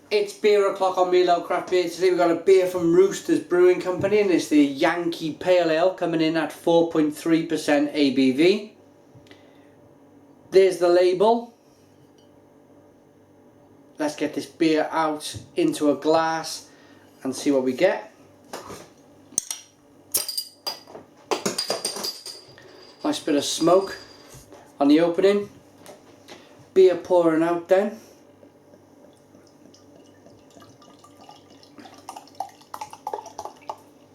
It's beer o'clock on Real Ale Craft Beer. Today we've got a beer from Roosters Brewing Company, and it's the Yankee Pale Ale, coming in at 4.3% ABV. There's the label. Let's get this beer out into a glass and see what we get. Nice bit of smoke on the opening. Beer pouring out then.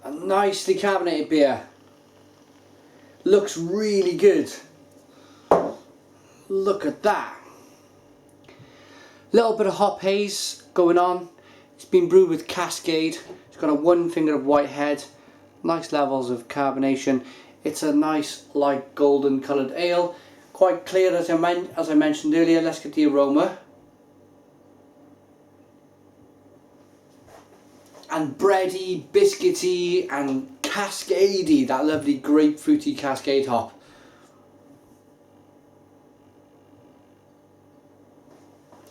A nicely carbonated beer. Looks really good. Look at that. Little bit of hop haze going on. It's been brewed with Cascade. It's got a 1 finger of white head. Nice levels of carbonation. It's a nice light golden coloured ale. Quite clear as I mentioned earlier. Let's get the aroma. And bready, biscuity and cascadey, that lovely grapefruity Cascade hop.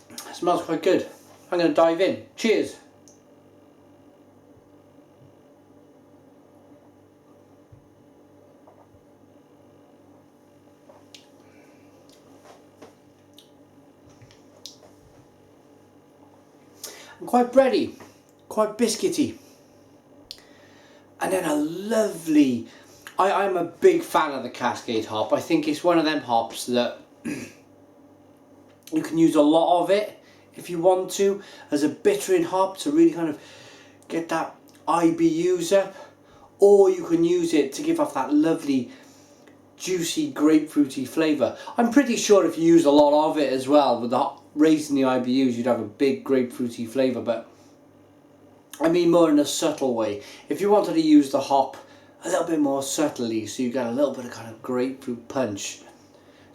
It smells quite good. I'm going to dive in. Cheers. Quite bready, quite biscuity, and then a lovely, I'm a big fan of the Cascade hop. I think it's one of them hops that you can use a lot of it if you want to, as a bittering hop to really kind of get that IBUs up, or you can use it to give off that lovely juicy grapefruity flavour. I'm pretty sure if you use a lot of it as well, with raising the IBUs, you'd have a big grapefruity flavour, but I mean more in a subtle way. If you wanted to use the hop a little bit more subtly, so you get a little bit of kind of grapefruit punch,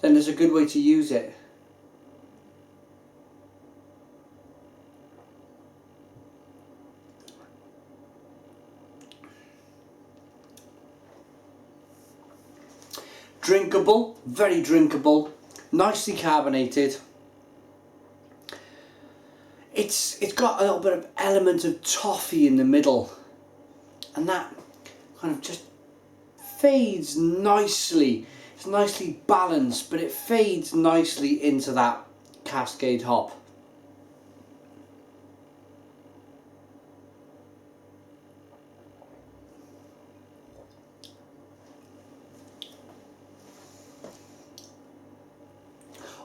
then there's a good way to use it. Drinkable, very drinkable, nicely carbonated. It's got a little bit of element of toffee in the middle, and that kind of just fades nicely. It's nicely balanced, but it fades nicely into that Cascade hop.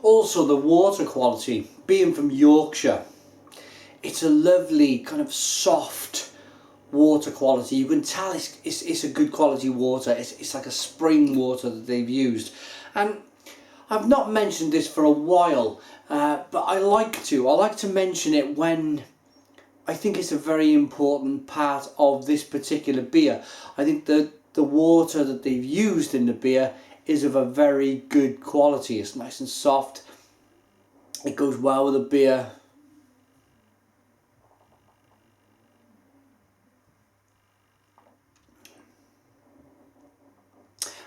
Also the water quality, being from Yorkshire, it's a lovely kind of soft water quality. You can tell it's a good quality water. It's like a spring water that they've used. And I've not mentioned this for a while, but I like to mention it when I think it's a very important part of this particular beer. I think that the water that they've used in the beer is of a very good quality. It's nice and soft. It goes well with the beer.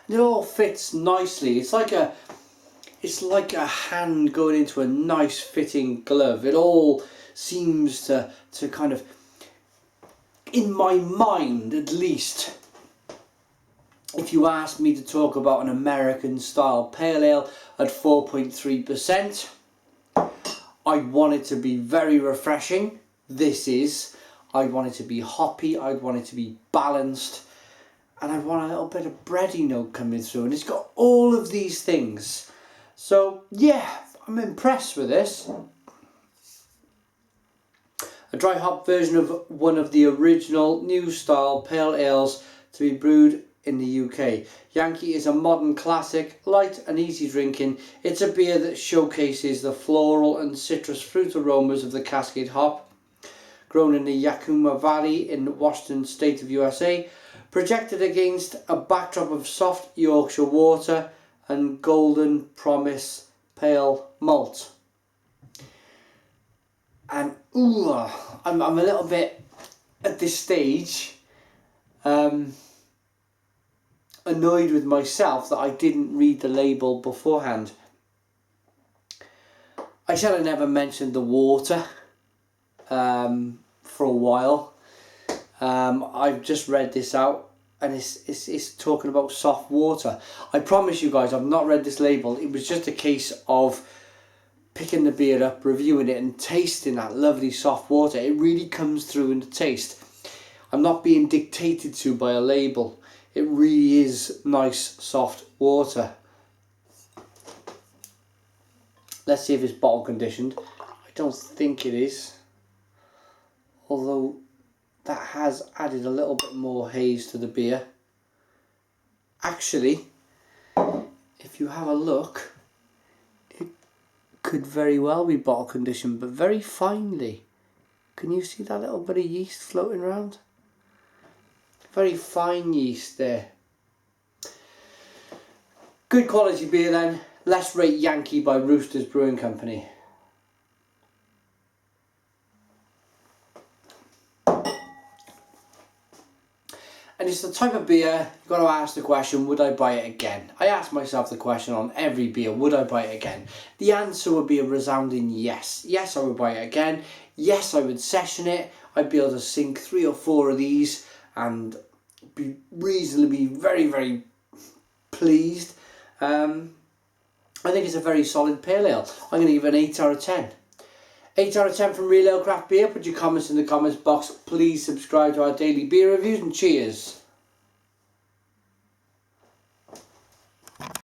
And it all fits nicely. It's like a hand going into a nice fitting glove. It all seems to kind of, in my mind at least, if you asked me to talk about an American style pale ale at 4.3%, I'd want it to be very refreshing. I'd want it to be hoppy, I'd want it to be balanced, and I want a little bit of bready note coming through, and it's got all of these things. So yeah, I'm impressed with this. A dry hop version of one of the original new style pale ales to be brewed in the UK. Yankee is a modern classic, light and easy drinking. It's a beer that showcases the floral and citrus fruit aromas of the Cascade hop, grown in the Yakima Valley in Washington State of USA, projected against a backdrop of soft Yorkshire water and golden promise pale malt. And ooh, I'm a little bit at this stage annoyed with myself that I didn't read the label beforehand. I said I never mentioned the water. for a while. I've just read this out, and it's talking about soft water. I promise you guys, I've not read this label. It was just a case of picking the beer up, reviewing it, and tasting that lovely soft water. It really comes through in the taste. I'm not being dictated to by a label. It really is nice soft water. Let's see if it's bottle conditioned. I don't think it is, although that has added a little bit more haze to the beer. Actually, if you have a look, it could very well be bottle conditioned, but very finely. Can you see that little bit of yeast floating around? Very fine yeast there. Good quality beer then. Let's rate Yankee by Roosters Brewing Company. And it's the type of beer you've got to ask the question, would I buy it again? I ask myself the question on every beer, would I buy it again? The answer would be a resounding yes. Yes, I would buy it again. Yes, I would session it. I'd be able to sink 3 or 4 of these and be reasonably very, very pleased. I think it's a very solid pale ale. I'm going to give it an 8 out of 10. 8 out of 10 from Real Ale Craft Beer. Put your comments in the comments box. Please subscribe to our daily beer reviews, and cheers.